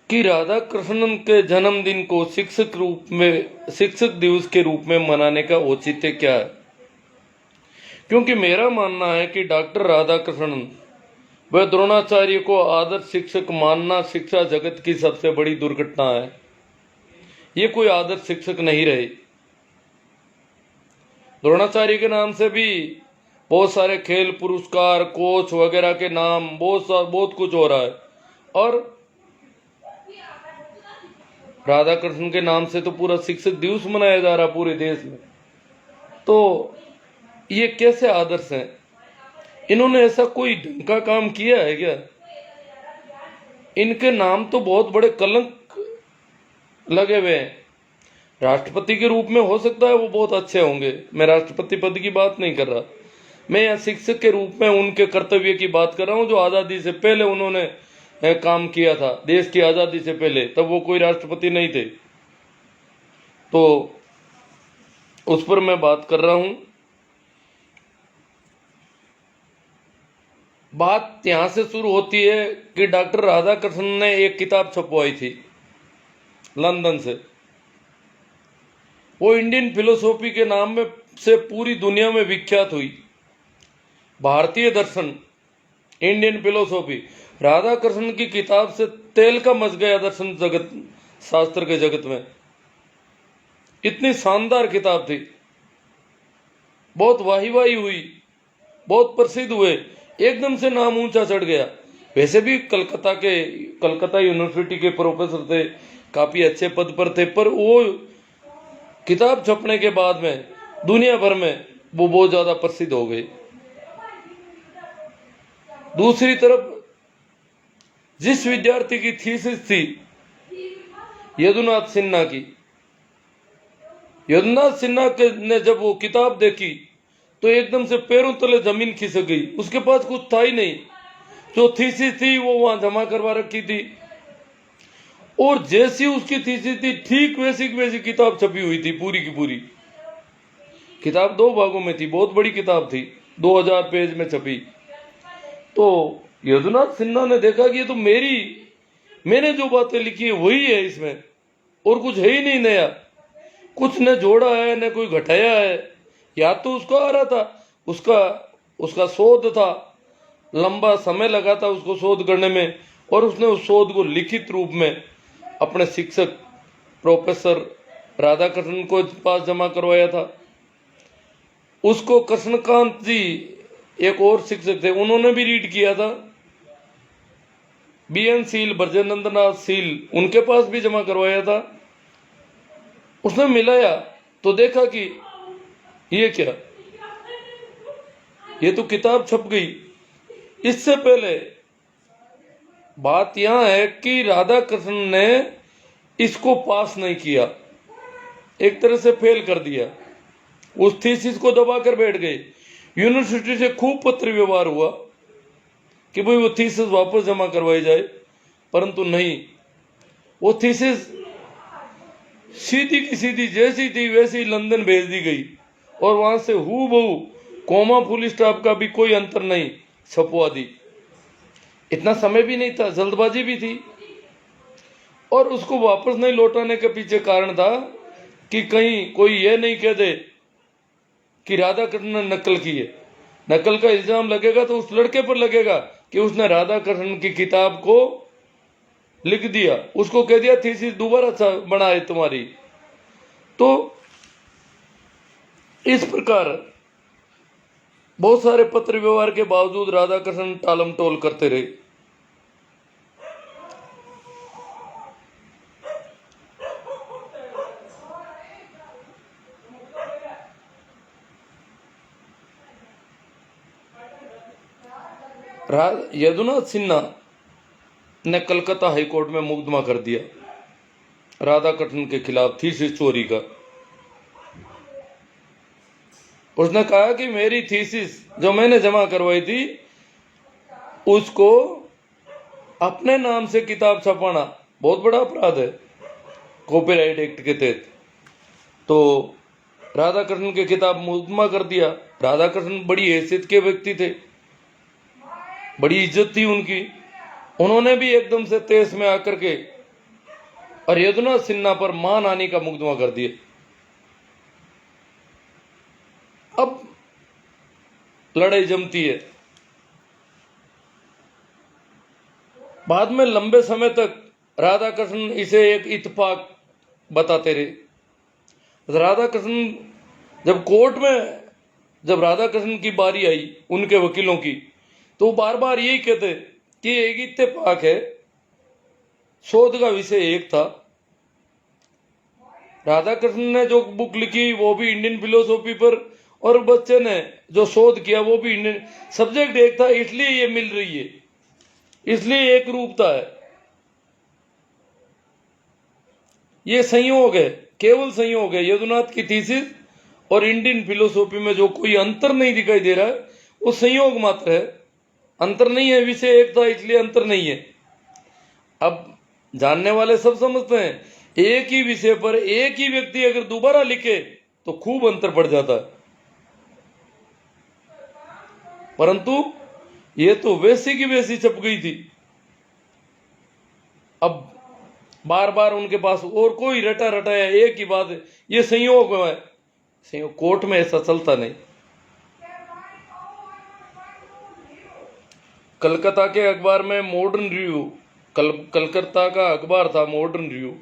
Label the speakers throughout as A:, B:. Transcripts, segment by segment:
A: कि राधा कृष्णन के जन्मदिन को शिक्षक दिवस के रूप में मनाने का औचित्य क्या है। क्योंकि मेरा मानना है कि डॉक्टर राधा कृष्णन व द्रोणाचार्य को आदर्श शिक्षक मानना शिक्षा जगत की सबसे बड़ी दुर्घटना है। ये कोई आदर्श शिक्षक नहीं रहे। द्रोणाचार्य के नाम से भी बहुत सारे खेल पुरस्कार, कोच वगैरह के नाम, बहुत कुछ हो रहा है, और राधा कृष्ण के नाम से तो पूरा शिक्षक दिवस मनाया जा रहा पूरे देश में। तो ये कैसे आदर्श हैं? इन्होंने ऐसा कोई ढंग का काम किया है क्या? इनके नाम तो बहुत बड़े कलंक लगे हुए हैं। राष्ट्रपति के रूप में हो सकता है वो बहुत अच्छे होंगे, मैं राष्ट्रपति पद की बात नहीं कर रहा, मैं यहाँ शिक्षक के रूप में उनके कर्तव्य की बात कर रहा हूँ जो आज़ादी से पहले उन्होंने काम किया था। देश की आज़ादी से पहले तब वो कोई राष्ट्रपति नहीं थे, तो उस पर मैं बात कर रहा हूँ। बात यहां से शुरू होती है कि डॉक्टर राधा कृष्णन ने एक किताब छपवाई थी लंदन से। वो इंडियन फिलोसॉफी के नाम में से पूरी दुनिया में विख्यात हुई। भारतीय दर्शन, इंडियन फिलोसॉफी, राधा कृष्णन की किताब से तेल का मच गया दर्शन जगत, शास्त्र के जगत में। इतनी शानदार किताब थी, बहुत वाही हुई, बहुत प्रसिद्ध हुए, एकदम से नाम ऊंचा चढ़ गया। वैसे भी कलकत्ता यूनिवर्सिटी के प्रोफेसर थे, काफी अच्छे पद पर थे, पर वो किताब छपने के बाद में दुनिया भर में वो बहुत ज्यादा प्रसिद्ध हो गए। दूसरी तरफ जिस विद्यार्थी की थीसिस थी यदुनाथ सिन्हा की, यदुनाथ सिन्हा ने जब वो किताब देखी तो एकदम से पैरों तले जमीन खिसक गई। उसके पास कुछ था ही नहीं, जो थीसिस थी वो वहां जमा करवा रखी थी, और जैसी उसकी थीसिस थी ठीक वैसी की वैसी किताब छपी हुई थी। पूरी की पूरी किताब 2 भागों में थी, बहुत बड़ी किताब थी, 2000 पेज में छपी। तो यदुनाथ सिन्हा ने देखा कि ये तो मैंने जो बातें लिखी है वही है इसमें, और कुछ है ही नहीं नया, कुछ न जोड़ा है न कोई घटाया है। या तो उसको आ रहा था, उसका शोध था, लंबा समय लगा था उसको शोध करने में, और उसने उस शोध को लिखित रूप में अपने शिक्षक प्रोफेसर राधा कृष्णन को पास जमा करवाया था। उसको कृष्णकांत जी एक और शिक्षक थे, उन्होंने भी रीड किया था। BN सील, ब्रजेंद्रनाथ सील, उनके पास भी जमा करवाया था। उसने मिलाया तो देखा कि ये क्या, ये तो किताब छप गई। इससे पहले बात यहां है कि राधा कृष्ण ने इसको पास नहीं किया, एक तरह से फेल कर दिया, उस थीसिस को दबा कर बैठ गए। यूनिवर्सिटी से खूब पत्र व्यवहार हुआ कि भाई वो थीसिस वापस जमा करवाई जाए, परंतु नहीं, वो थीसिस सीधी की सीधी जैसी थी वैसी लंदन भेज दी गई, और वहां से हूबहू कोमा फुल स्टॉप का भी कोई अंतर नहीं छपवा दी। इतना समय भी नहीं था, जल्दबाजी भी थी, और उसको वापस नहीं लौटाने के पीछे कारण था कि कहीं कोई यह नहीं कह दे कि राधा कृष्ण ने नकल की है। नकल का इल्जाम लगेगा तो उस लड़के पर लगेगा कि उसने राधा कृष्ण की किताब को लिख दिया, उसको कह दिया थीसिस दोबारा बनाए तुम्हारी। तो इस प्रकार बहुत सारे पत्र व्यवहार के बावजूद राधा कृष्ण टालम टोल करते रहे। यदुनाथ सिन्हा ने कलकत्ता हाईकोर्ट में मुकदमा कर दिया राधा कृष्ण के खिलाफ थीसिस चोरी का। उसने कहा कि मेरी थीसिस जो मैंने जमा करवाई थी उसको अपने नाम से किताब छपाना बहुत बड़ा अपराध है कॉपीराइट एक्ट के तहत। तो राधा कृष्ण की किताब मुकदमा कर दिया। राधा कृष्ण बड़ी हैसियत के व्यक्ति थे, बड़ी इज्जत थी उनकी। उन्होंने भी एकदम से तेज में आकर के और यदुनाथ सिन्हा पर मानहानि का मुकदमा कर दिया। अब लड़ाई जमती है। बाद में लंबे समय तक राधा कृष्ण इसे एक इत्तेफाक बताते रहे। राधा कृष्ण जब कोर्ट में जब राधा कृष्ण की बारी आई उनके वकीलों की, तो बार बार यही कहते कि एक इत्तेफाक है, शोध का विषय एक था। राधा कृष्ण ने जो बुक लिखी वो भी इंडियन फिलोसॉफी पर, और बच्चे ने जो शोध किया वो भी इंडियन, सब्जेक्ट एक था, इसलिए ये मिल रही है, इसलिए एक रूपता है। ये संयोग है, केवल संयोग है। यदुनाथ की थीसिस और इंडियन फिलोसॉफी में जो कोई अंतर नहीं दिखाई दे रहा है वो संयोग मात्र है, अंतर नहीं है। विषय एक था इसलिए अंतर नहीं है। अब जानने वाले सब समझते हैं, एक ही विषय पर एक ही व्यक्ति अगर दोबारा लिखे तो खूब अंतर पड़ जाता है, परंतु ये तो वैसी की वैसी छप गई थी। अब बार बार उनके पास और कोई रटा रटाया एक ही बात है, ये संयोग है। संयोग कोर्ट में ऐसा चलता नहीं। कलकत्ता के अखबार में मॉडर्न रिव्यू, कलकत्ता का अखबार था मॉडर्न रिव्यू,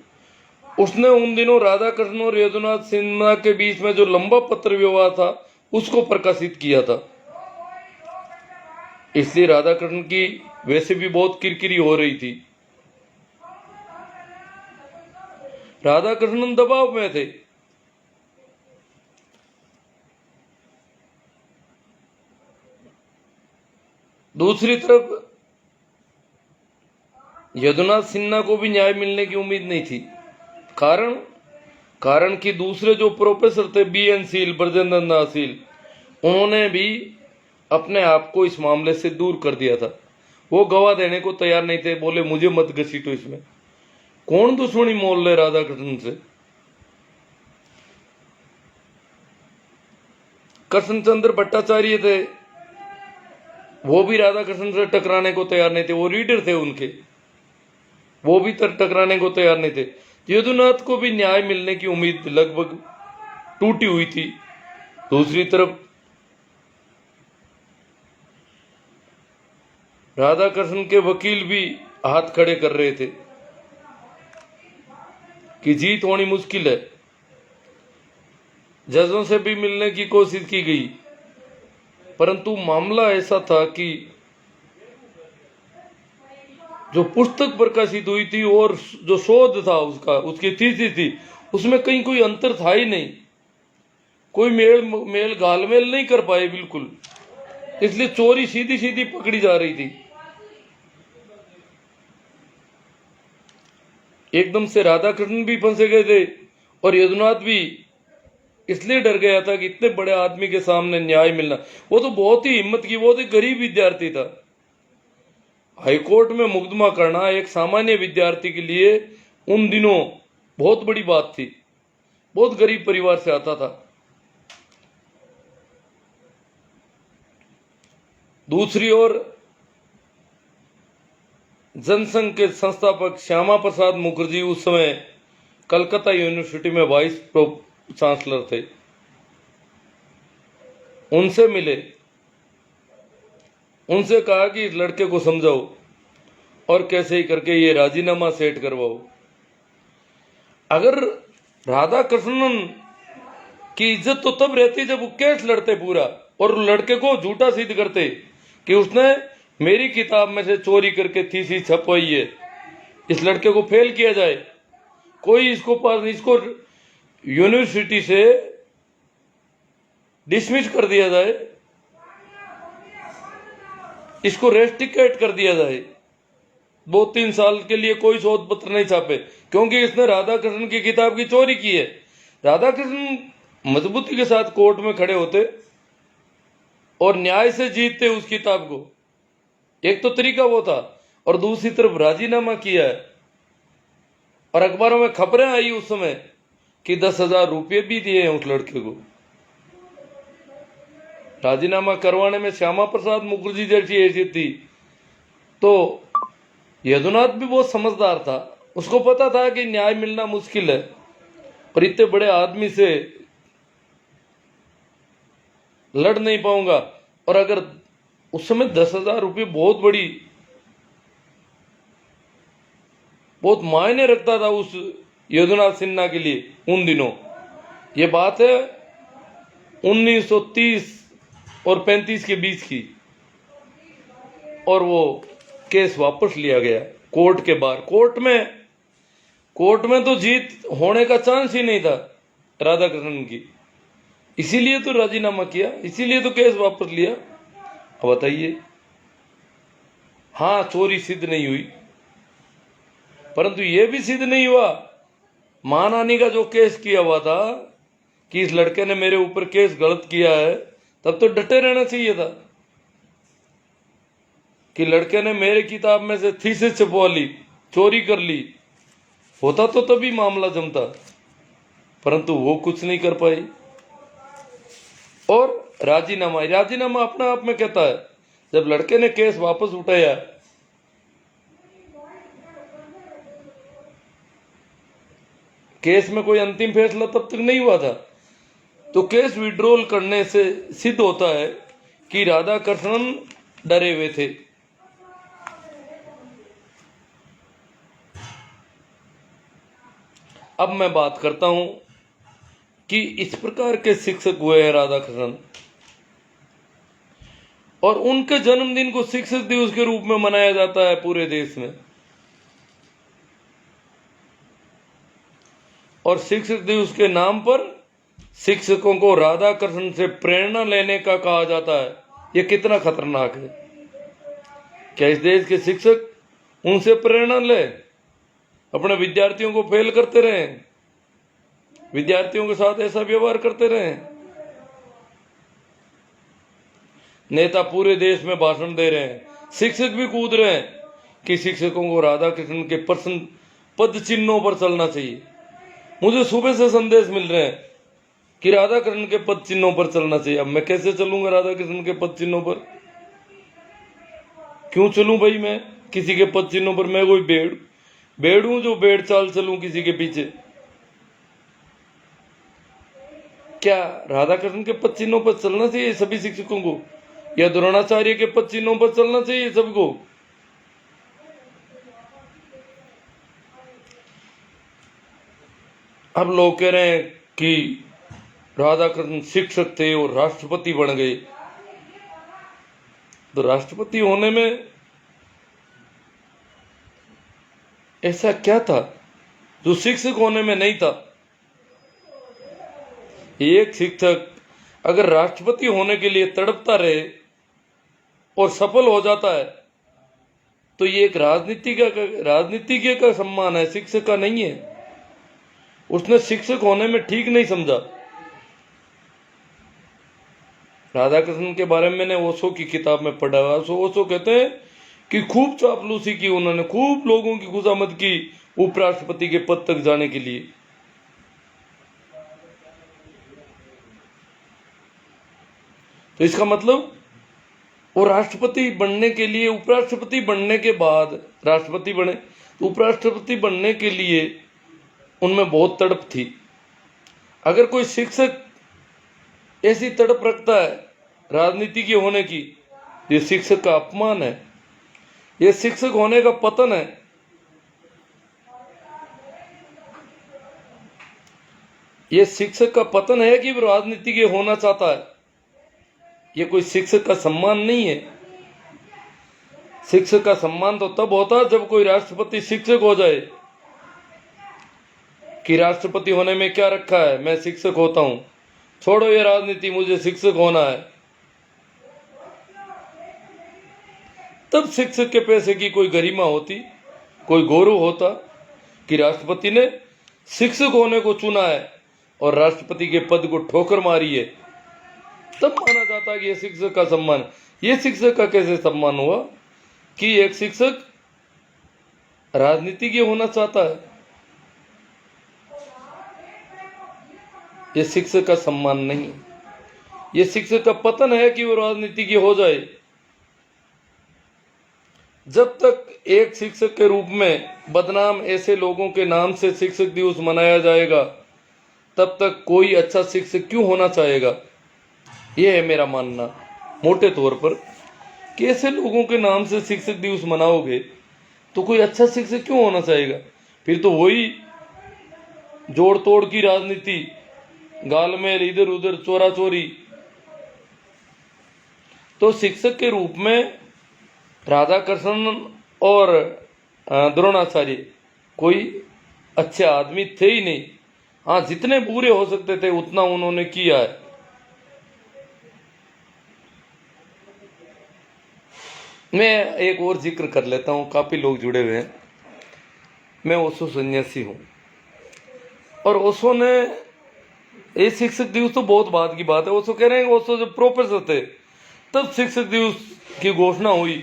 A: उसने उन दिनों राधा कृष्ण और यदुनाथ सिन्हा के बीच में जो लंबा पत्र व्यवहार था उसको प्रकाशित किया था। इसलिए राधा कृष्ण की वैसे भी बहुत किरकिरी हो रही थी। राधा कृष्णन दबाव में थे। दूसरी तरफ यदुनाथ सिन्हा को भी न्याय मिलने की उम्मीद नहीं थी। कारण कि दूसरे जो प्रोफेसर थे BN सील, ब्रजेंद्र नाथ सील, उन्होंने भी अपने आप को इस मामले से दूर कर दिया था। वो गवाह देने को तैयार नहीं थे, बोले मुझे मत घसीटो इसमें। कौन दुश्मनी मोल ले राधा कृष्ण से? कृष्णचंद्र भट्टाचार्य थे, वो भी राधा कृष्ण से टकराने को तैयार नहीं थे, वो रीडर थे उनके, वो भी टकराने को तैयार नहीं थे। यदुनाथ को भी न्याय मिलने की उम्मीद लगभग टूटी हुई थी। दूसरी तरफ राधा कृष्ण के वकील भी हाथ खड़े कर रहे थे कि जीत होनी मुश्किल है। जजों से भी मिलने की कोशिश की गई, परंतु मामला ऐसा था कि जो पुस्तक प्रकाशित हुई थी और जो शोध था उसकी थीसिस थी, उसमें कहीं कोई अंतर था ही नहीं। कोई मेल घालमेल नहीं कर पाए बिल्कुल, इसलिए चोरी सीधी सीधी पकड़ी जा रही थी। एकदम से राधा कृष्ण भी फंसे गए थे और यदुनाथ भी इसलिए डर गया था कि इतने बड़े आदमी के सामने न्याय मिलना। वो तो बहुत ही हिम्मत की, वो तो गरीब विद्यार्थी था। हाईकोर्ट में मुकदमा करना एक सामान्य विद्यार्थी के लिए उन दिनों बहुत बड़ी बात थी। बहुत गरीब परिवार से आता था। दूसरी ओर जनसंघ के संस्थापक श्यामा प्रसाद मुखर्जी उस समय कलकत्ता यूनिवर्सिटी में वाइस चांसलर थे। उनसे मिले, उनसे कहा कि इस लड़के को समझाओ और कैसे ही करके ये राजीनामा सेट करवाओ। अगर राधा कृष्णन की इज्जत तो तब रहती जब वो केस लड़ते पूरा और लड़के को झूठा सिद्ध करते कि उसने मेरी किताब में से चोरी करके थीसिस छपवाई है। इस लड़के को फेल किया जाए, कोई इसको यूनिवर्सिटी से डिसमिस कर दिया जाए, इसको रेस्टिकेट कर दिया जाए, 2-3 साल के लिए कोई शोध पत्र नहीं छापे, क्योंकि इसने राधा कृष्ण की किताब की चोरी की है। राधा कृष्ण मजबूती के साथ कोर्ट में खड़े होते और न्याय से जीतते उस किताब को। एक तो तरीका वो था, और दूसरी तरफ राजीनामा किया है और अखबारों में खबरें आई उस समय कि 10,000 रुपये भी दिए हैं उस लड़के को। राजीनामा करवाने में श्यामा प्रसाद मुखर्जी जैसी हैसियत थी। तो यदुनाथ भी बहुत समझदार था, उसको पता था कि न्याय मिलना मुश्किल है, पर इतने बड़े आदमी से लड़ नहीं पाऊंगा। और अगर उस समय 10,000 रुपये बहुत मायने रखता था उस यदुनाथ सिन्हा के लिए उन दिनों। ये बात है 1930 और 35 के बीच की। और वो केस वापस लिया गया कोर्ट के बाहर। कोर्ट में तो जीत होने का चांस ही नहीं था राधा कृष्णन की, इसीलिए तो राजीनामा किया, इसीलिए तो केस वापस लिया। अब बताइए, हाँ चोरी सिद्ध नहीं हुई, परंतु यह भी सिद्ध नहीं हुआ मानहानि का जो केस किया हुआ था कि इस लड़के ने मेरे ऊपर केस गलत किया है, तब तो डटे रहना चाहिए था कि लड़के ने मेरे किताब में से थीसिस छपवा ली, चोरी कर ली, होता तो तभी मामला जमता, परंतु वो कुछ नहीं कर पाई। और राजीनामा अपना आप में कहता है, जब लड़के ने केस वापस उठाया, केस में कोई अंतिम फैसला तब तक नहीं हुआ था, तो केस विड्रॉल करने से सिद्ध होता है कि राधा कृष्णन डरे हुए थे। अब मैं बात करता हूं कि इस प्रकार के शिक्षक हुए हैं राधा कृष्णन, और उनके जन्मदिन को शिक्षक दिवस के रूप में मनाया जाता है पूरे देश में। और शिक्षक दिवस के नाम पर शिक्षकों को राधा कृष्ण से प्रेरणा लेने का कहा जाता है। यह कितना खतरनाक है। क्या इस देश के शिक्षक उनसे प्रेरणा ले, अपने विद्यार्थियों को फेल करते रहें, विद्यार्थियों के साथ ऐसा व्यवहार करते रहें? नेता पूरे देश में भाषण दे रहे हैं, शिक्षक भी कूद रहे हैं कि शिक्षकों को राधा कृष्ण के पसंद पद चिन्हों पर चलना चाहिए। मुझे सुबह से संदेश मिल रहे हैं कि राधा कृष्ण के पद चिन्हों पर चलना चाहिए। अब मैं कैसे चलूंगा राधा कृष्ण के पद चिन्हों पर? क्यों चलूं भाई मैं किसी के पद चिन्हों पर? मैं कोई भेड़ हूं जो भेड़ चाल चलूं किसी के पीछे? क्या राधा कृष्ण के पद चिन्हों पर चलना चाहिए सभी शिक्षकों को, या द्रोणाचार्य के पद चिन्हों पर चलना चाहिए सबको? अब लोग कह रहे हैं कि राधा कृष्ण शिक्षक थे और राष्ट्रपति बन गए। तो राष्ट्रपति होने में ऐसा क्या था जो शिक्षक होने में नहीं था? एक शिक्षक अगर राष्ट्रपति होने के लिए तड़पता रहे और सफल हो जाता है, तो ये एक राजनीतिज्ञ का सम्मान है, शिक्षक का नहीं है। उसने शिक्षक होने में ठीक नहीं समझा। राधा कृष्ण के बारे में मैंने ओशो की किताब में पढ़ा हुआ। ओशो कहते हैं कि खूब चापलूसी की उन्होंने, खूब लोगों की खुशामद की उपराष्ट्रपति के पद तक जाने के लिए। तो इसका मतलब वो राष्ट्रपति बनने के लिए, उपराष्ट्रपति बनने के बाद राष्ट्रपति बने, तो उपराष्ट्रपति बनने के लिए उनमें बहुत तड़प थी। अगर कोई शिक्षक ऐसी तड़प रखता है राजनीतिज्ञ होने की, ये शिक्षक का अपमान है, ये शिक्षक होने का पतन है। ये शिक्षक का पतन है कि वो राजनीतिज्ञ होना चाहता है। ये कोई शिक्षक का सम्मान नहीं है। शिक्षक का सम्मान तो तब होता है जब कोई राष्ट्रपति शिक्षक हो जाए, कि राष्ट्रपति होने में क्या रखा है, मैं शिक्षक होता हूं, छोड़ो ये राजनीति, मुझे शिक्षक होना है। तब शिक्षक के पैसे की कोई गरिमा होती, कोई गौरव होता कि राष्ट्रपति ने शिक्षक होने को चुना है और राष्ट्रपति के पद को ठोकर मारी है। तब माना जाता है कि यह शिक्षक का सम्मान। यह शिक्षक का कैसे सम्मान हुआ कि एक शिक्षक राजनीतिज्ञ होना चाहता है? यह शिक्षक का सम्मान नहीं, यह शिक्षक का पतन है कि वो राजनीतिज्ञ हो जाए। जब तक एक शिक्षक के रूप में बदनाम ऐसे लोगों के नाम से शिक्षक दिवस मनाया जाएगा, तब तक कोई अच्छा शिक्षक क्यों होना चाहेगा। यह है मेरा मानना मोटे तौर पर, कि ऐसे लोगों के नाम से शिक्षक दिवस मनाओगे तो कोई अच्छा शिक्षक क्यों होना चाहेगा। फिर तो वही जोड़ तोड़ की राजनीति, गालमेल, इधर उधर चोरा चोरी। तो शिक्षक के रूप में राधाकृष्णन और द्रोणाचार्य कोई अच्छे आदमी थे ही नहीं। हाँ, जितने बुरे हो सकते थे उतना उन्होंने किया है। मैं एक और जिक्र कर लेता हूँ, काफी लोग जुड़े हुए हैं। मैं ओशो सन्यासी हूँ, और ओशो ने, ये शिक्षक दिवस तो बहुत बाद की बात है। ओशो कह रहे हैं ओशो जब प्रोफेसर थे तब शिक्षक दिवस की घोषणा हुई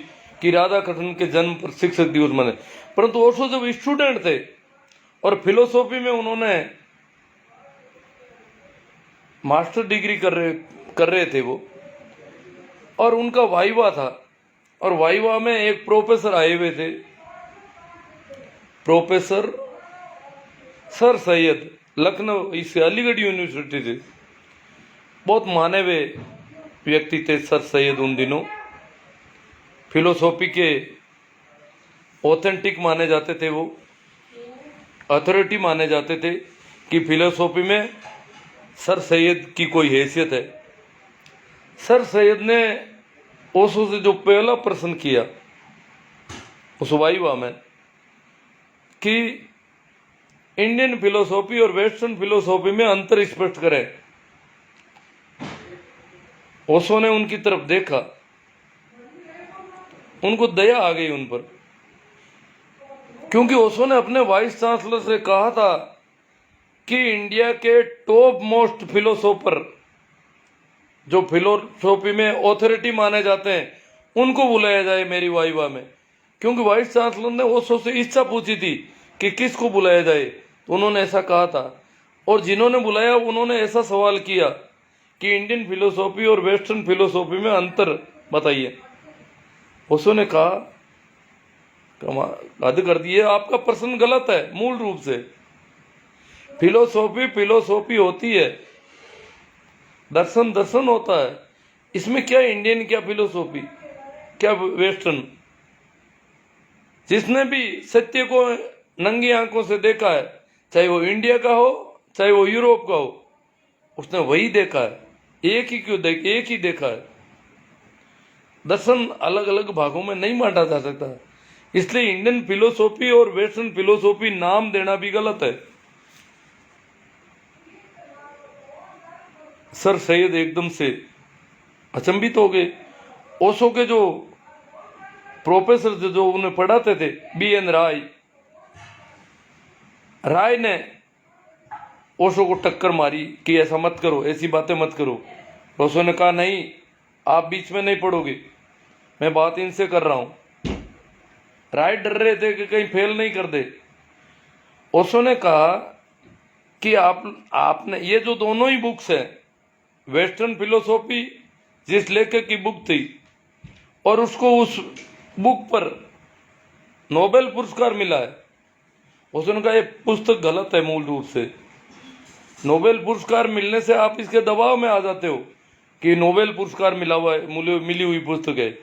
A: कि राधाकृष्णन के जन्म पर शिक्षक दिवस मने। परंतु ओशो जब स्टूडेंट थे और फिलोसॉफी में उन्होंने मास्टर डिग्री कर रहे थे वो, और उनका वाइवा था, और वाइवा में एक प्रोफेसर आए हुए थे, प्रोफेसर सर सैयद, लखनऊ, इस अलीगढ़ यूनिवर्सिटी थे। बहुत माने हुए व्यक्ति थे सर सैयद। उन दिनों फिलोसॉफी के ऑथेंटिक माने जाते थे, वो अथॉरिटी माने जाते थे कि फिलोसॉफी में सर सैयद की कोई हैसियत है। सर सैयद ने ओशो से जो पहला प्रश्न किया उस वाइवा में कि इंडियन फिलोसॉफी और वेस्टर्न फिलोसॉफी में अंतर स्पष्ट करें, ओशो ने उनकी तरफ देखा, उनको दया आ गई उन पर, क्योंकि ओशो ने अपने वाइस चांसलर से कहा था कि इंडिया के टॉप मोस्ट फिलोसोफर जो फिलोसॉफी में ऑथोरिटी माने जाते हैं उनको बुलाया जाए मेरी वाइवा में। क्योंकि वाइस चांसलर ने ओशो से इच्छा पूछी थी कि किसको बुलाया जाए, तो उन्होंने ऐसा कहा था। और जिन्होंने बुलाया उन्होंने ऐसा सवाल किया कि इंडियन फिलोसॉफी और वेस्टर्न फिलोसॉफी में अंतर बताइए। ओशो ने कहा, हद कर दिए, आपका प्रश्न गलत है। मूल रूप से फिलोसॉफी फिलोसॉफी होती है, दर्शन दर्शन होता है। इसमें क्या इंडियन, क्या फिलोसॉफी, क्या वेस्टर्न। जिसने भी सत्य को नंगी आंखों से देखा है, चाहे वो इंडिया का हो चाहे वो यूरोप का हो, उसने वही देखा है। एक ही देखा है। दर्शन अलग अलग भागों में नहीं बांटा जा सकता, इसलिए इंडियन फिलोसॉफी और वेस्टर्न फिलोसॉफी नाम देना भी गलत है। सर सैयद एकदम से अचंभित हो गए। ओशो के जो प्रोफेसर जो उन्हें पढ़ाते थे, BN राय ने ओशो को टक्कर मारी कि ऐसा मत करो, ऐसी बातें मत करो। ओशो ने कहा, नहीं, आप बीच में नहीं पढ़ोगे, मैं बात इनसे कर रहा हूं। राय डर रहे थे कि कहीं फेल नहीं कर दे। ओशो ने कहा कि आपने ये जो दोनों ही बुक्स हैं, वेस्टर्न फिलोसॉफी जिस लेखक की बुक थी और उसको उस बुक पर नोबेल पुरस्कार मिला है, उसने कहा ये पुस्तक गलत है। मूल रूप से नोबेल पुरस्कार मिलने से आप इसके दबाव में आ जाते हो कि नोबेल पुरस्कार मिला हुआ है, मिली हुई पुस्तक है।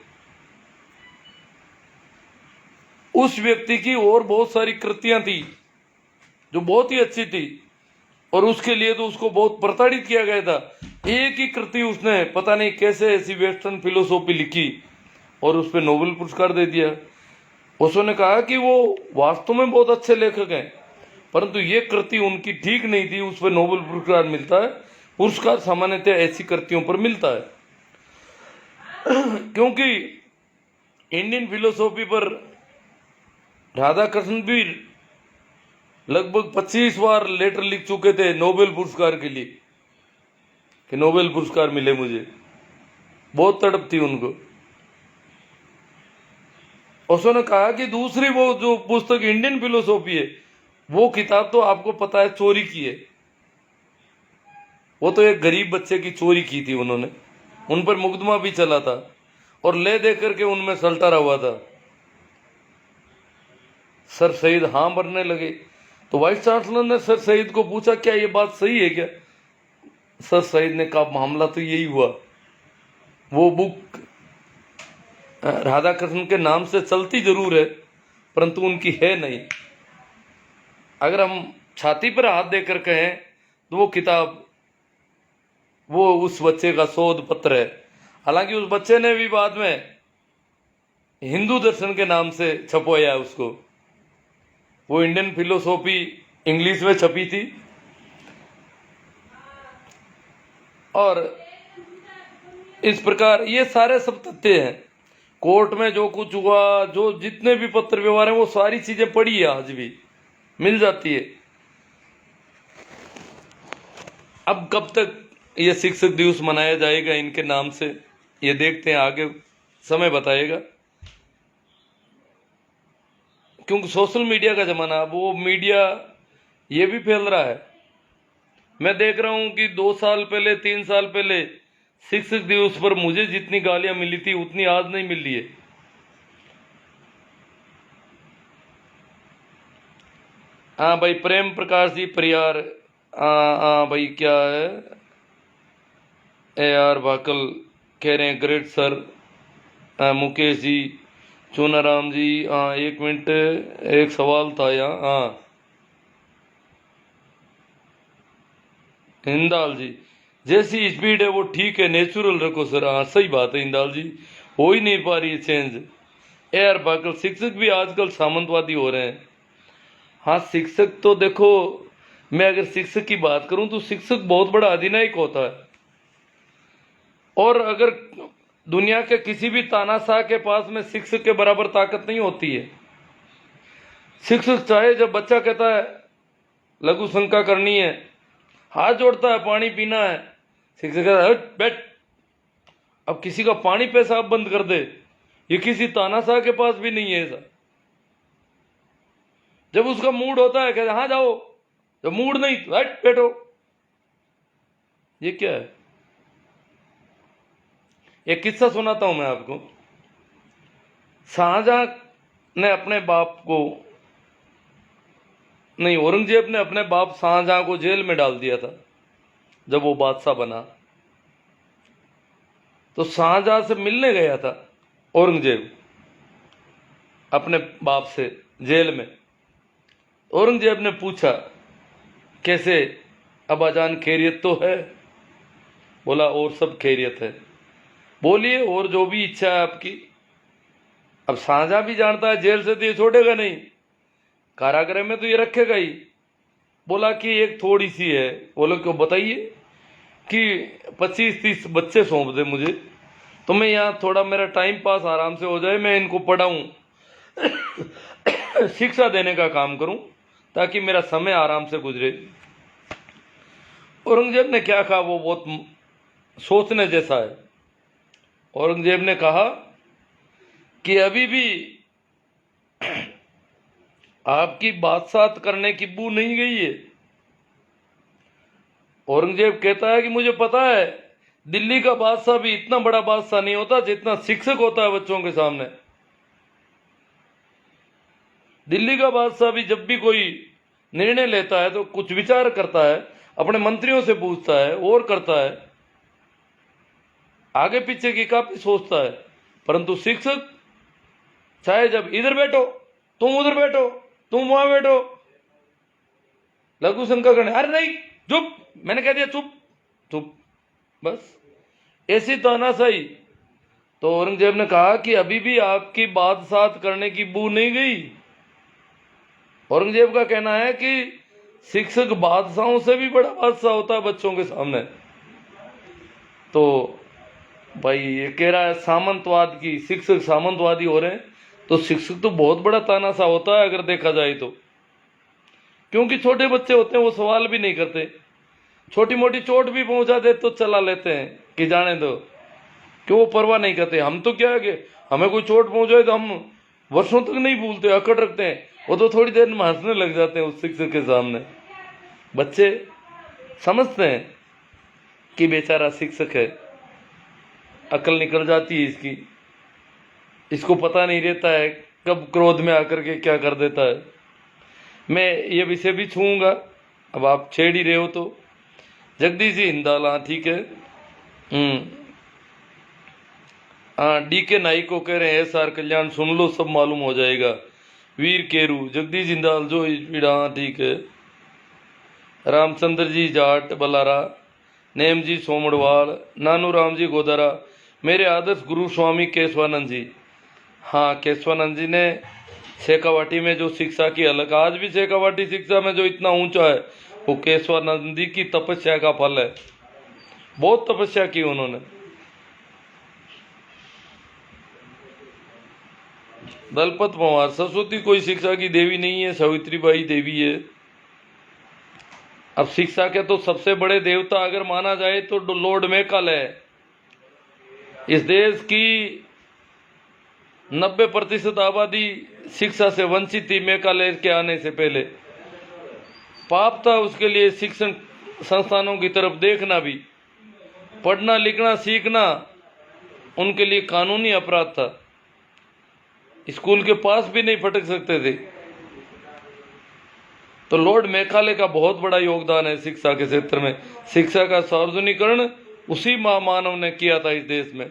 A: उस व्यक्ति की और बहुत सारी कृतियां थी जो बहुत ही अच्छी थी, और उसके लिए तो उसको बहुत प्रताड़ित किया गया था। एक ही कृति उसने पता नहीं कैसे ऐसी वेस्टर्न फिलोसॉफी लिखी और उस पर नोबेल पुरस्कार दे दिया। उसने कहा कि वो वास्तव में बहुत अच्छे लेखक हैं, परंतु ये कृति उनकी ठीक नहीं थी, उस पर नोबेल पुरस्कार मिलता है। पुरस्कार सामान्यतः ऐसी कृतियों पर मिलता है। क्योंकि इंडियन फिलोसॉफी पर राधाकृष्णन भी लगभग 25 बार लेटर लिख चुके थे नोबेल पुरस्कार के लिए कि नोबेल पुरस्कार मिले मुझे। बहुत तड़प थी उनको। उसने कहा कि दूसरी वो जो पुस्तक इंडियन फिलोसॉफी है, वो किताब तो आपको पता है चोरी की है। वो तो एक गरीब बच्चे की चोरी की थी उन्होंने, उन पर मुकदमा भी चला था और ले दे करके उनमें सलटारा हुआ था। सर सईद हाँ भरने लगे। तो वाइस चांसलर ने सर सईद को पूछा क्या ये बात सही है क्या? सर सईद ने कहा मामला तो यही हुआ, वो बुक राधा कृष्ण के नाम से चलती जरूर है परंतु उनकी है नहीं। अगर हम छाती पर हाथ देकर कहें तो वो किताब वो उस बच्चे का शोध पत्र है। हालांकि उस बच्चे ने भी बाद में हिंदू दर्शन के नाम से छपवाया उसको। वो इंडियन फिलोसॉफी इंग्लिश में छपी थी और इस प्रकार ये सारे सब तथ्य हैं। कोर्ट में जो कुछ हुआ, जो जितने भी पत्र व्यवहार हैं, वो सारी चीजें पड़ी है, आज भी मिल जाती है। अब कब तक ये शिक्षक दिवस मनाया जाएगा इनके नाम से, ये देखते हैं, आगे समय बताएगा। क्योंकि सोशल मीडिया का जमाना, वो मीडिया ये भी फैल रहा है। मैं देख रहा हूं कि 2 साल पहले 3 साल पहले शिक्षक दिवस पर मुझे जितनी गालियां मिली थी उतनी आज नहीं मिल रही है। हाँ भाई, प्रेम प्रकाश जी परियार, हाँ भाई, क्या है AR भाकल कह रहे हैं ग्रेट सर। मुकेश जी, चूनाराम जी, हाँ 1 मिनट, एक सवाल था यहाँ। हाँ हिंदाल जी, जैसी स्पीड है वो ठीक है, नेचुरल रखो सर। हाँ सही बात है हिंदाल जी, हो ही नहीं पा रही है चेंज। AR भाकल, शिक्षक भी आजकल सामंतवादी हो रहे हैं। हाँ शिक्षक तो देखो, मैं अगर शिक्षक की बात करूं तो शिक्षक बहुत बड़ा अधिनायक होता है। और अगर दुनिया के किसी भी तानाशाह के पास में शिक्षक के बराबर ताकत नहीं होती है। शिक्षक चाहे जब बच्चा कहता है लघु शंका करनी है, हाथ जोड़ता है, पानी पीना है, शिक्षक कहता है हट बैठ, अब किसी का पानी पेशाब बंद कर दे, ये किसी तानाशाह के पास भी नहीं है ऐसा। जब उसका मूड होता है कहते हाँ जाओ, जब मूड नहीं हट बैठो। ये क्या है? एक किस्सा सुनाता हूं मैं आपको। शाहजहां ने अपने बाप को, नहीं, औरंगजेब ने अपने बाप शाहजहां को जेल में डाल दिया था जब वो बादशाह बना। तो शाहजहां से मिलने गया था औरंगजेब अपने बाप से जेल में। औरंगजेब ने पूछा कैसे अब्बाजान, खैरियत तो है? बोला और सब खैरियत है। बोलिए और जो भी इच्छा है आपकी। अब शाहजहां भी जानता है जेल से तो ये छोड़ेगा नहीं, कारागृह में तो ये रखेगा ही। बोला कि एक थोड़ी सी है। बोलो क्यों, बताइए। कि 25-30 बच्चे सौंप दे मुझे, तो मैं यहाँ थोड़ा मेरा टाइम पास आराम से हो जाए, मैं इनको पढ़ाऊं, शिक्षा देने का काम करूं, ताकि मेरा समय आराम से गुजरे। औरंगजेब ने क्या कहा वो बहुत सोचने जैसा है। औरंगजेब ने कहा कि अभी भी आपकी बादशाहत करने की बू नहीं गई है। औरंगजेब कहता है कि मुझे पता है दिल्ली का बादशाह भी इतना बड़ा बादशाह नहीं होता जितना शिक्षक होता है बच्चों के सामने। दिल्ली का बादशाह भी जब भी कोई निर्णय लेता है तो कुछ विचार करता है, अपने मंत्रियों से पूछता है और करता है, आगे पीछे की काफी सोचता है। परंतु शिक्षक चाहे जब इधर बैठो, तुम उधर बैठो, तुम वहां बैठो, लघु शंका करने, अरे नहीं चुप, मैंने कह दिया चुप चुप, बस ऐसी तानाशाही। तो औरंगजेब ने कहा कि अभी भी आपकी बादशाहत करने की बू नहीं गई। औरंगजेब का कहना है कि शिक्षक बादशाहों से भी बड़ा बादशाह होता है बच्चों के सामने। तो भाई ये कह रहा है सामंतवाद की, शिक्षक सामंतवादी हो रहे हैं, तो शिक्षक तो बहुत बड़ा तानाशाह होता है अगर देखा जाए तो। क्योंकि छोटे बच्चे होते हैं, वो सवाल भी नहीं करते, छोटी मोटी चोट भी पहुंचा दे तो चला लेते हैं कि जाने दो, क्यों, वो परवाह नहीं करते। हम तो क्या है कि हमें कोई चोट पहुंचाए तो हम वर्षों तक नहीं भूलते, अकड़ रखते हैं, वो तो थोड़ी देर में हंसने लग जाते हैं उस शिक्षक के सामने। बच्चे समझते हैं कि बेचारा शिक्षक है, अकल निकल जाती है इसकी, इसको पता नहीं रहता है कब क्रोध में आकर के क्या कर देता है। मैं ये विषय भी छूऊंगा, अब आप छेड़ ही रहे हो तो। जगदीश जी हिंदाल, हाँ ठीक है। हाँ, डी के नाई को कह रहे हैं एस आर कल्याण सुन लो सब मालूम हो जाएगा। वीर केरू, जगदीश जिंदाल जो पीड़ा, हाँ ठीक है। रामचंद्र जी जाट बलारा, नेम जी सोमड़वाल, नानू राम जी गोदारा, मेरे आदर्श गुरु स्वामी केशवानंद जी। हाँ, केशवानंद जी ने शेखावाटी में जो शिक्षा की अलग, आज भी शेखावाटी शिक्षा में जो इतना ऊंचा है वो केशवानंद जी की तपस्या का फल है। बहुत तपस्या की उन्होंने। दलपत पवार, सरस्वती कोई शिक्षा की देवी नहीं है, सावित्रीबाई देवी है। अब शिक्षा के तो सबसे बड़े देवता अगर माना जाए तो लॉर्ड मैकाले है। इस देश की 90% आबादी शिक्षा से वंचित थी मैकाले के आने से पहले। पाप था उसके लिए शिक्षण संस्थानों की तरफ देखना भी। पढ़ना लिखना सीखना उनके लिए कानूनी अपराध था। स्कूल के पास भी नहीं फटक सकते थे। तो लॉर्ड मैकाले का बहुत बड़ा योगदान है शिक्षा के क्षेत्र में। शिक्षा का सार्वजनिकरण उसी महामानव ने किया था इस देश में।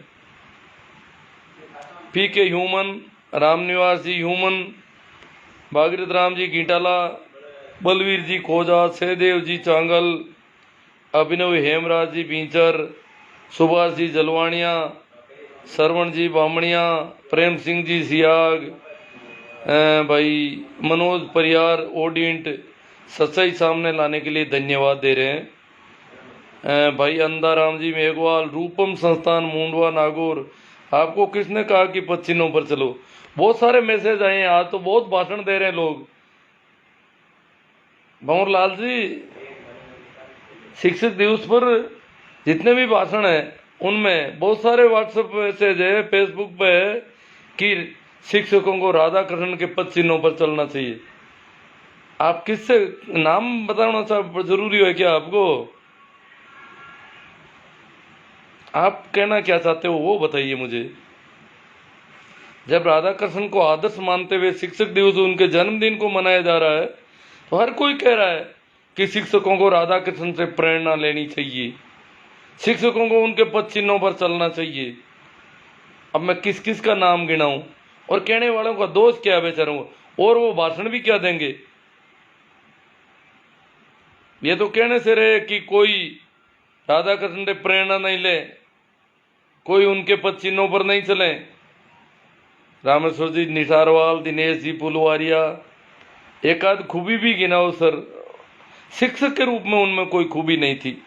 A: पी के ह्यूमन, रामनिवास जी ह्यूमन, भागीरथ राम जी गीटाला, बलवीर जी खोजा, सहदेव जी चांगल, अभिनव हेमराज जी बींचर, सुभाष जी जलवाणिया, सरवण जी बामणिया, प्रेम सिंह जी सियाग, भाई मनोज परियार ओडिंट, सच्चाई सामने लाने के लिए धन्यवाद दे रहे हैं। भाई अंधाराम जी मेघवाल, रूपम संस्थान मुंडवा नागौर, आपको किसने कहा कि पद चिन्हों पर चलो। बहुत सारे मैसेज आए हैं, आज तो बहुत भाषण दे रहे हैं लोग। भंवरलाल जी, शिक्षक दिवस पर जितने भी भाषण हैं उनमें बहुत सारे व्हाट्सएप मैसेज है, फेसबुक पे है कि शिक्षकों को राधा कृष्ण के पद चिन्हों पर चलना चाहिए। आप किससे नाम बताना जरूरी है क्या आपको? आप कहना क्या चाहते हो वो बताइए मुझे। जब राधा कृष्ण को आदर्श मानते हुए शिक्षक दिवस उनके जन्मदिन को मनाया जा रहा है तो हर कोई कह रहा है कि शिक्षकों को राधा कृष्ण से प्रेरणा लेनी चाहिए, शिक्षकों को उनके पद चिन्हों पर चलना चाहिए। अब मैं किस किस का नाम गिनाऊं और कहने वालों का दोष क्या है बेचारों को, और वो भाषण भी क्या देंगे। ये तो कहने से रहे कि कोई राधा कृष्ण से प्रेरणा नहीं ले, कोई उनके पद चिन्हों पर नहीं चले। रामेश्वर जी निसारवाल, दिनेश जी पुलवारिया, एक आध खूबी भी गिनाओ सर। शिक्षक के रूप में उनमें कोई खूबी नहीं थी।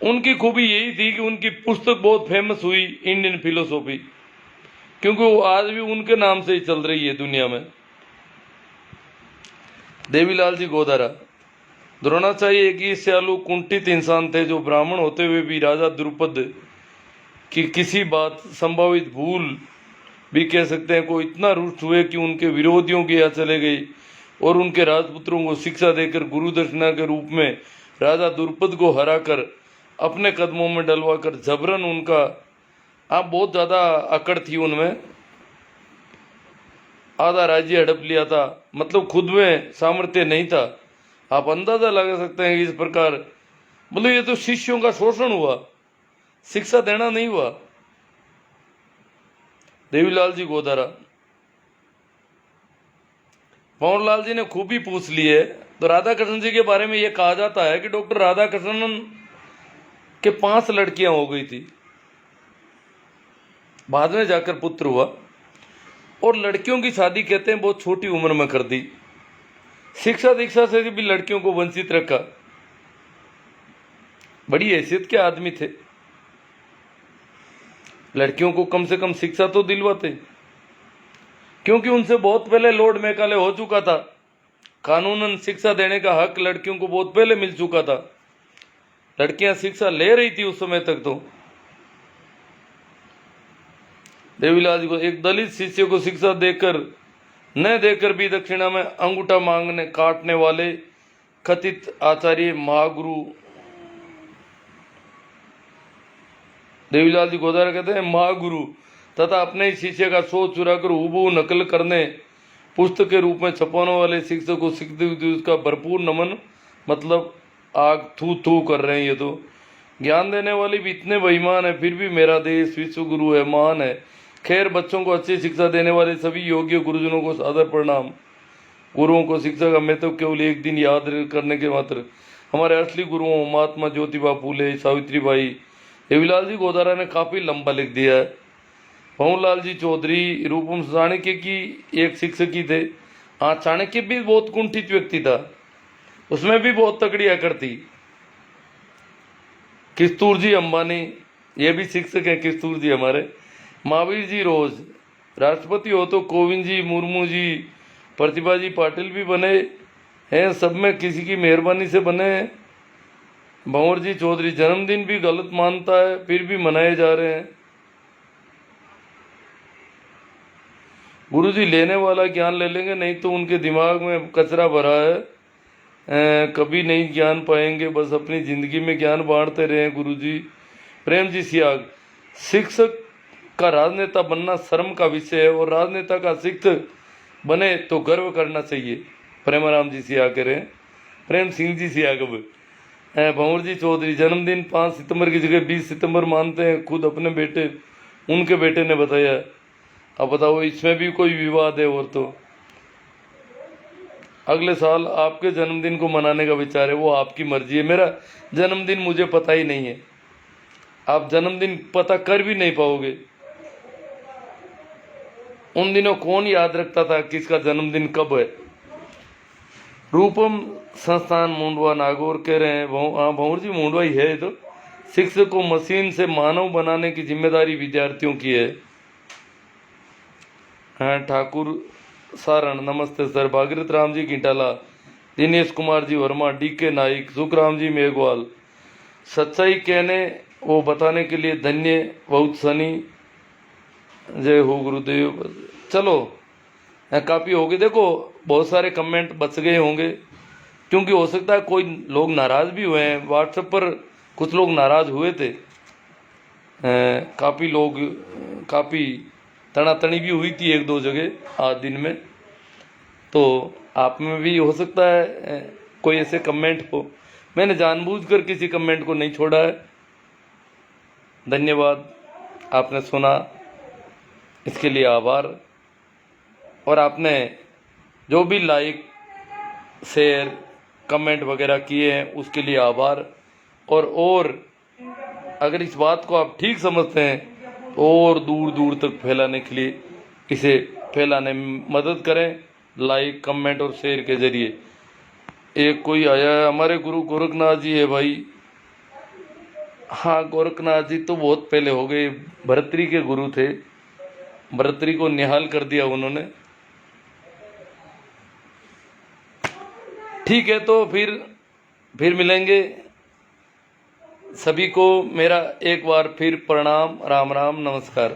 A: उनकी खूबी यही थी कि उनकी पुस्तक बहुत फेमस हुई, इंडियन फिलोसॉफी, क्योंकि वो आज भी उनके नाम से ही चल रही है दुनिया में। देवीलाल जी गोदारा, द्रोणाचार्य एक ही श्यालु कुंठित इंसान थे जो ब्राह्मण होते हुए भी राजा द्रुपद की किसी बात संभावित भूल भी कह सकते हैं को इतना रुष्ट हुए कि उनके विरोधियों के यहाँ चले गए और उनके राजपुत्रों को शिक्षा देकर गुरु दक्षिणा के रूप में राजा द्रुपद को हराकर अपने कदमों में डलवाकर जबरन उनका, आप बहुत ज्यादा अकड़ थी उनमें, आधा राज्य हड़प लिया था। मतलब खुद में सामर्थ्य नहीं था। आप अंदाजा लगा सकते हैं कि इस प्रकार, मतलब ये तो शिष्यों का शोषण हुआ, शिक्षा देना नहीं हुआ। देवीलाल जी गोदारा, भंवरलाल जी ने खूबी पूछ ली है। तो राधा कृष्ण जी के बारे में यह कहा जाता है कि डॉक्टर राधा कृष्णन के 5 लड़कियां हो गई थी, बाद में जाकर पुत्र हुआ, और लड़कियों की शादी कहते हैं बहुत छोटी उम्र में कर दी। शिक्षा दीक्षा से भी लड़कियों को वंचित रखा। बड़ी हैसियत के आदमी थे। लड़कियों को कम से कम शिक्षा तो दिलवाते, क्योंकि उनसे बहुत पहले लॉर्ड मैकाले हो चुका था। कानूनन शिक्षा देने का हक लड़कियों को बहुत पहले मिल चुका था। लड़कियां शिक्षा ले रही थी उस समय तक। तो देवीलाल जी को, एक दलित शिष्य को शिक्षा देकर न देकर भी दक्षिणा में अंगूठा मांगने काटने वाले कथित आचार्य महागुरु। देवीलाल जी गोदारा कहते हैं महागुरु तथा अपने ही शिष्य का शोध चुरा कर हूबहू नकल करने पुस्तक के रूप में छपाने वाले शिक्षक को शिक्षक उसका भरपूर नमन। मतलब आग थू थू कर रहे हैं ये तो। ज्ञान देने वाले भी इतने बेईमान है, फिर भी मेरा देश विश्व गुरु है, महान है। खैर, बच्चों को अच्छी शिक्षा देने वाले सभी योग्य गुरुजनों को सादर प्रणाम। गुरुओं को शिक्षा का महत्व केवल एक दिन याद करने के मात्र। हमारे असली गुरुओं महात्मा ज्योतिबा फूले, सावित्रीबाई, देवीलाल जी गोदारा ने काफ़ी लंबा लिख दिया है। भंवरलाल जी चौधरी रूपम चाणक्य की एक शिक्षक ही थे। हाँ, चाणक्य भी बहुत कुंठित व्यक्ति था, उसमें भी बहुत तकड़ी अकड़ थी। किस्तूर जी अंबानी, ये भी शिक्षक हैं किस्तूर जी हमारे। महावीर जी रोज, राष्ट्रपति हो तो कोविंद जी, मुर्मू जी, प्रतिभा जी पाटिल भी बने हैं, सब में किसी की मेहरबानी से बने हैं। भंवर जी चौधरी जन्मदिन भी गलत मानता है, फिर भी मनाए जा रहे हैं। गुरुजी लेने वाला ज्ञान ले लेंगे, नहीं तो उनके दिमाग में कचरा भरा है, कभी नहीं ज्ञान पाएंगे, बस अपनी जिंदगी में ज्ञान बांटते रहे गुरुजी। प्रेम जी सियाग, शिक्षक का राजनेता बनना शर्म का विषय है और राजनेता का शिक्षक बने तो गर्व करना चाहिए। प्रेमाराम जी सियाग कह रहे हैं। प्रेम सिंह जी सियाग, भंवर जी चौधरी जन्मदिन 5 सितंबर की जगह 20 सितंबर मानते हैं, खुद अपने बेटे उनके बेटे ने बताया। अब बताओ, इसमें भी कोई विवाद है? और तो अगले साल आपके जन्मदिन को मनाने का विचार है, वो आपकी मर्जी है। मेरा जन्मदिन मुझे पता ही नहीं है, आप जन्मदिन पता कर भी नहीं पाओगे। उन दिनों कौन याद रखता था किसका जन्मदिन कब है। रूपम संस्थान मुंडवा नागौर कह रहे हैं, भंवर जी मुंडवा ही है। तो शिक्षक को मशीन से मानव बनाने की जिम्मेदारी विद्यार्थियों की है। हाँ, ठाकुर सारण, नमस्ते सर। भागीरथ राम जी गिंटाला, दिनेश कुमार जी वर्मा, डीके नाइक, सुखराम जी मेघवाल, सच्चाई कहने वो बताने के लिए धन्य बहुत सनी, जय हो गुरुदेव। चलो, काफ़ी हो गई। देखो, बहुत सारे कमेंट बच गए होंगे, क्योंकि हो सकता है कोई लोग नाराज़ भी हुए हैं। व्हाट्सएप पर कुछ लोग नाराज़ हुए थे, काफ़ी लोग, काफ़ी तनातनी भी हुई थी 1-2 जगह आज दिन में। तो आप में भी हो सकता है कोई ऐसे कमेंट हो। मैंने जानबूझकर किसी कमेंट को नहीं छोड़ा है। धन्यवाद, आपने सुना, इसके लिए आभार। और आपने जो भी लाइक, शेयर, कमेंट वगैरह किए हैं उसके लिए आभार। और अगर इस बात को आप ठीक समझते हैं तो और दूर दूर तक फैलाने के लिए इसे फैलाने में मदद करें, लाइक, कमेंट और शेयर के जरिए। एक कोई आया है, हमारे गुरु गोरखनाथ जी है भाई। हाँ, गोरखनाथ जी तो बहुत पहले हो गए, भरतरी के गुरु थे, भरतरी को निहाल कर दिया उन्होंने। ठीक है, तो फिर मिलेंगे। सभी को मेरा एक बार फिर प्रणाम, राम राम, नमस्कार।